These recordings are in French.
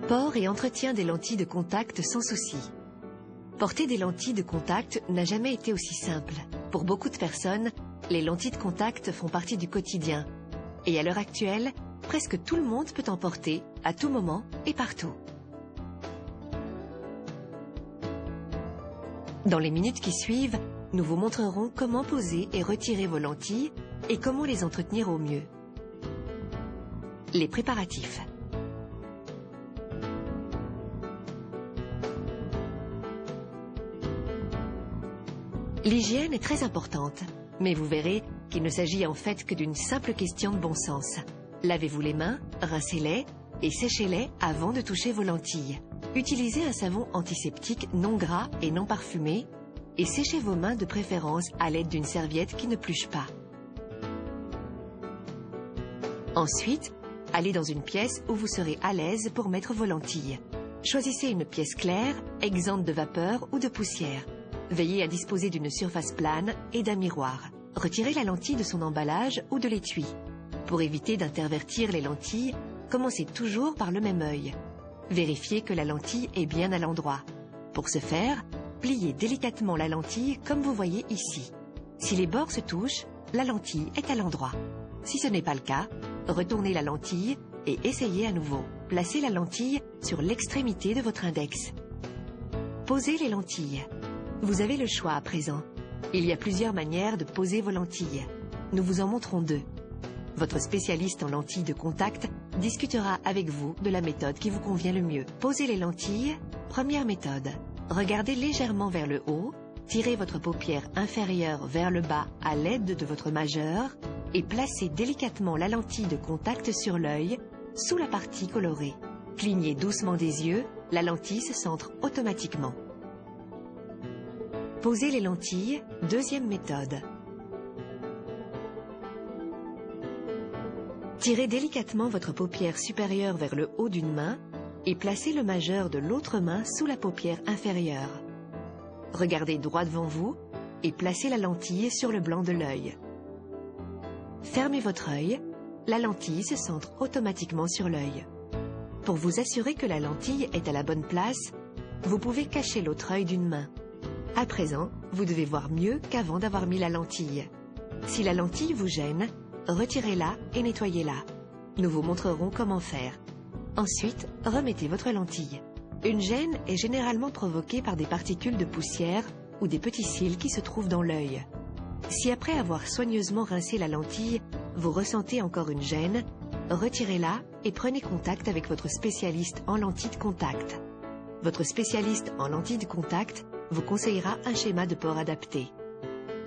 Port et entretien des lentilles de contact sans souci. Porter des lentilles de contact n'a jamais été aussi simple. Pour beaucoup de personnes, les lentilles de contact font partie du quotidien. Et à l'heure actuelle, presque tout le monde peut en porter, à tout moment et partout. Dans les minutes qui suivent, nous vous montrerons comment poser et retirer vos lentilles et comment les entretenir au mieux. Les préparatifs. L'hygiène est très importante, mais vous verrez qu'il ne s'agit en fait que d'une simple question de bon sens. Lavez-vous les mains, rincez-les et séchez-les avant de toucher vos lentilles. Utilisez un savon antiseptique non gras et non parfumé et séchez vos mains de préférence à l'aide d'une serviette qui ne pluche pas. Ensuite, allez dans une pièce où vous serez à l'aise pour mettre vos lentilles. Choisissez une pièce claire, exempte de vapeur ou de poussière. Veillez à disposer d'une surface plane et d'un miroir. Retirez la lentille de son emballage ou de l'étui. Pour éviter d'intervertir les lentilles, commencez toujours par le même œil. Vérifiez que la lentille est bien à l'endroit. Pour ce faire, pliez délicatement la lentille comme vous voyez ici. Si les bords se touchent, la lentille est à l'endroit. Si ce n'est pas le cas, retournez la lentille et essayez à nouveau. Placez la lentille sur l'extrémité de votre index. Posez les lentilles. Vous avez le choix à présent. Il y a plusieurs manières de poser vos lentilles. Nous vous en montrons deux. Votre spécialiste en lentilles de contact discutera avec vous de la méthode qui vous convient le mieux. Posez les lentilles. Première méthode. Regardez légèrement vers le haut, tirez votre paupière inférieure vers le bas à l'aide de votre majeur et placez délicatement la lentille de contact sur l'œil, sous la partie colorée. Clignez doucement des yeux, la lentille se centre automatiquement. Posez les lentilles, deuxième méthode. Tirez délicatement votre paupière supérieure vers le haut d'une main et placez le majeur de l'autre main sous la paupière inférieure. Regardez droit devant vous et placez la lentille sur le blanc de l'œil. Fermez votre œil, la lentille se centre automatiquement sur l'œil. Pour vous assurer que la lentille est à la bonne place, vous pouvez cacher l'autre œil d'une main. À présent, vous devez voir mieux qu'avant d'avoir mis la lentille. Si la lentille vous gêne, retirez-la et nettoyez-la. Nous vous montrerons comment faire. Ensuite, remettez votre lentille. Une gêne est généralement provoquée par des particules de poussière ou des petits cils qui se trouvent dans l'œil. Si après avoir soigneusement rincé la lentille, vous ressentez encore une gêne, retirez-la et prenez contact avec votre spécialiste en lentilles de contact. Votre spécialiste en lentilles de contact vous conseillera un schéma de port adapté.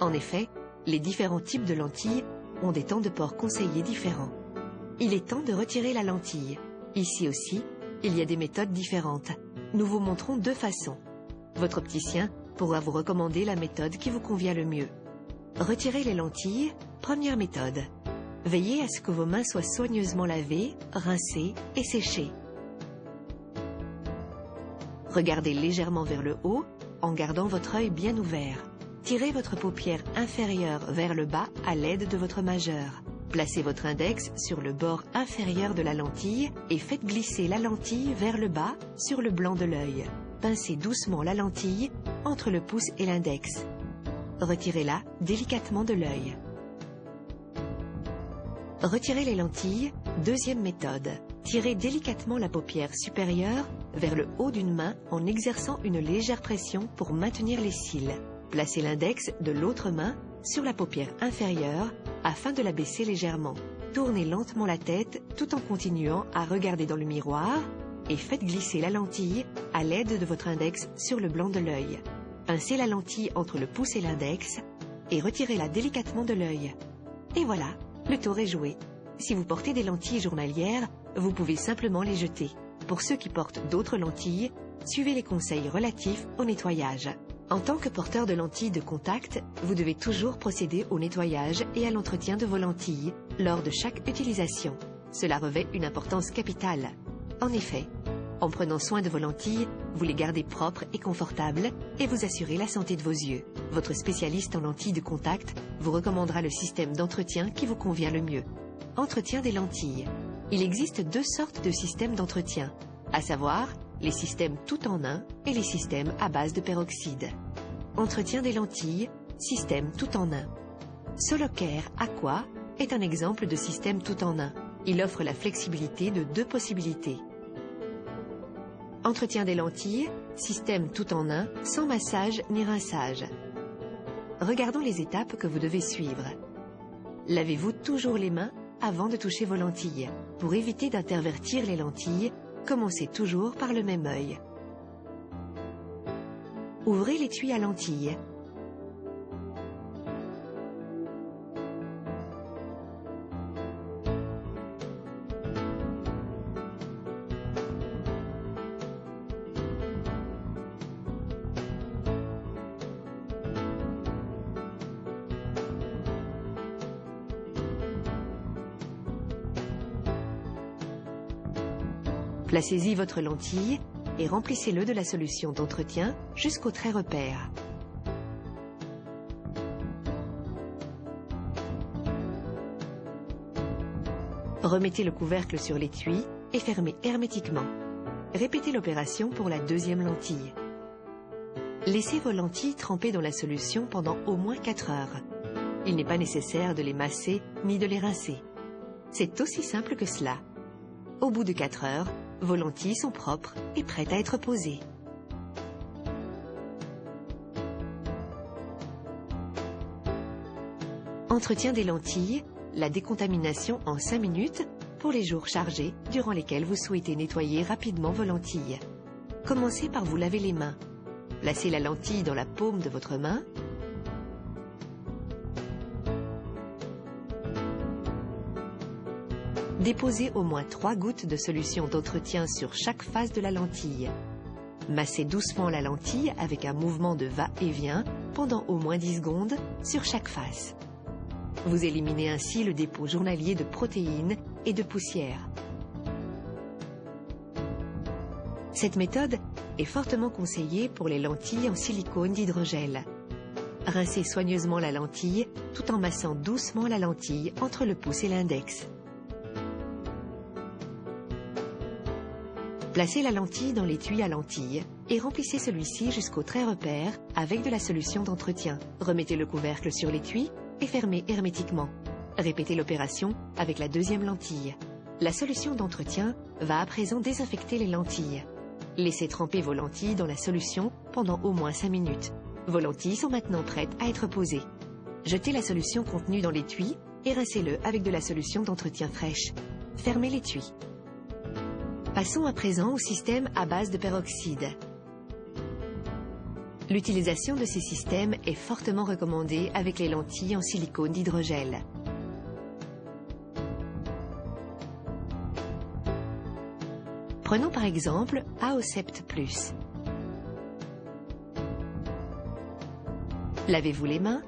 En effet, les différents types de lentilles ont des temps de port conseillés différents. Il est temps de retirer la lentille. Ici aussi, il y a des méthodes différentes. Nous vous montrons deux façons. Votre opticien pourra vous recommander la méthode qui vous convient le mieux. Retirez les lentilles, première méthode. Veillez à ce que vos mains soient soigneusement lavées, rincées et séchées. Regardez légèrement vers le haut en gardant votre œil bien ouvert. Tirez votre paupière inférieure vers le bas à l'aide de votre majeur. Placez votre index sur le bord inférieur de la lentille et faites glisser la lentille vers le bas sur le blanc de l'œil. Pincez doucement la lentille entre le pouce et l'index. Retirez-la délicatement de l'œil. Retirez les lentilles, deuxième méthode. Tirez délicatement la paupière supérieure vers le haut d'une main en exerçant une légère pression pour maintenir les cils. Placez l'index de l'autre main sur la paupière inférieure afin de la baisser légèrement. Tournez lentement la tête tout en continuant à regarder dans le miroir et faites glisser la lentille à l'aide de votre index sur le blanc de l'œil. Pincez la lentille entre le pouce et l'index et retirez-la délicatement de l'œil. Et voilà, le tour est joué. Si vous portez des lentilles journalières, vous pouvez simplement les jeter. Pour ceux qui portent d'autres lentilles, suivez les conseils relatifs au nettoyage. En tant que porteur de lentilles de contact, vous devez toujours procéder au nettoyage et à l'entretien de vos lentilles lors de chaque utilisation. Cela revêt une importance capitale. En effet, en prenant soin de vos lentilles, vous les gardez propres et confortables et vous assurez la santé de vos yeux. Votre spécialiste en lentilles de contact vous recommandera le système d'entretien qui vous convient le mieux. Entretien des lentilles. Il existe deux sortes de systèmes d'entretien. à savoir les systèmes tout en un et les systèmes à base de peroxyde. Entretien des lentilles, système tout en un. Solocare Aqua est un exemple de système tout en un. Il offre la flexibilité de 2 possibilités. Entretien des lentilles, système tout en un, sans massage ni rinçage. Regardons les étapes que vous devez suivre. Lavez-vous toujours les mains avant de toucher vos lentilles. Pour éviter d'intervertir les lentilles, commencez toujours par le même œil. Ouvrez l'étui à lentilles. Placez-y votre lentille et remplissez-le de la solution d'entretien jusqu'au trait repère. Remettez le couvercle sur l'étui et fermez hermétiquement. Répétez l'opération pour la deuxième lentille. Laissez vos lentilles tremper dans la solution pendant au moins 4 heures. Il n'est pas nécessaire de les masser ni de les rincer. C'est aussi simple que cela. Au bout de 4 heures, vos lentilles sont propres et prêtes à être posées. Entretien des lentilles, la décontamination en 5 minutes pour les jours chargés durant lesquels vous souhaitez nettoyer rapidement vos lentilles. Commencez par vous laver les mains. Placez la lentille dans la paume de votre main. Déposez au moins 3 gouttes de solution d'entretien sur chaque face de la lentille. Massez doucement la lentille avec un mouvement de va-et-vient pendant au moins 10 secondes sur chaque face. Vous éliminez ainsi le dépôt journalier de protéines et de poussière. Cette méthode est fortement conseillée pour les lentilles en silicone d'hydrogel. Rincez soigneusement la lentille tout en massant doucement la lentille entre le pouce et l'index. Placez la lentille dans l'étui à lentilles et remplissez celui-ci jusqu'au trait repère avec de la solution d'entretien. Remettez le couvercle sur l'étui et fermez hermétiquement. Répétez l'opération avec la deuxième lentille. La solution d'entretien va à présent désinfecter les lentilles. Laissez tremper vos lentilles dans la solution pendant au moins 5 minutes. Vos lentilles sont maintenant prêtes à être posées. Jetez la solution contenue dans l'étui et rincez-le avec de la solution d'entretien fraîche. Fermez l'étui. Passons à présent au système à base de peroxyde. L'utilisation de ces systèmes est fortement recommandée avec les lentilles en silicone d'hydrogel. Prenons par exemple Aosept Plus. Lavez-vous les mains.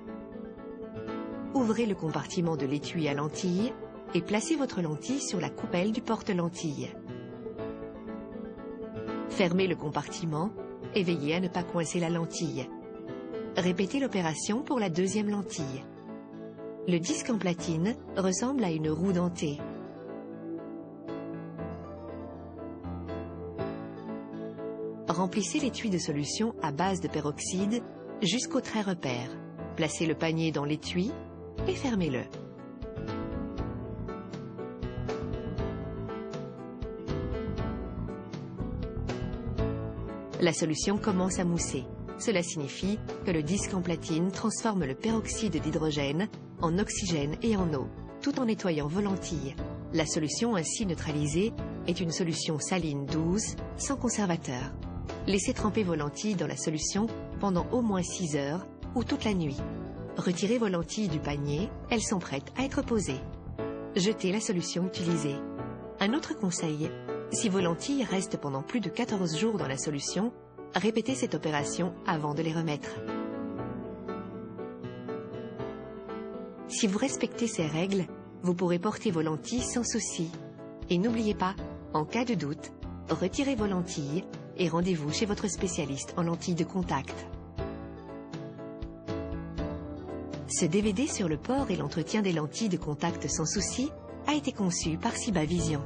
Ouvrez le compartiment de l'étui à lentilles et placez votre lentille sur la coupelle du porte-lentilles. Fermez le compartiment et veillez à ne pas coincer la lentille. Répétez l'opération pour la deuxième lentille. Le disque en platine ressemble à une roue dentée. Remplissez l'étui de solution à base de peroxyde jusqu'au trait repère. Placez le panier dans l'étui et fermez-le. La solution commence à mousser. Cela signifie que le disque en platine transforme le peroxyde d'hydrogène en oxygène et en eau, tout en nettoyant vos lentilles. La solution ainsi neutralisée est une solution saline douce, sans conservateur. Laissez tremper vos lentilles dans la solution pendant au moins 6 heures ou toute la nuit. Retirez vos lentilles du panier, elles sont prêtes à être posées. Jetez la solution utilisée. Un autre conseil, si vos lentilles restent pendant plus de 14 jours dans la solution, répétez cette opération avant de les remettre. Si vous respectez ces règles, vous pourrez porter vos lentilles sans souci. Et n'oubliez pas, en cas de doute, retirez vos lentilles et rendez-vous chez votre spécialiste en lentilles de contact. Ce DVD sur le port et l'entretien des lentilles de contact sans souci a été conçu par Ciba Vision.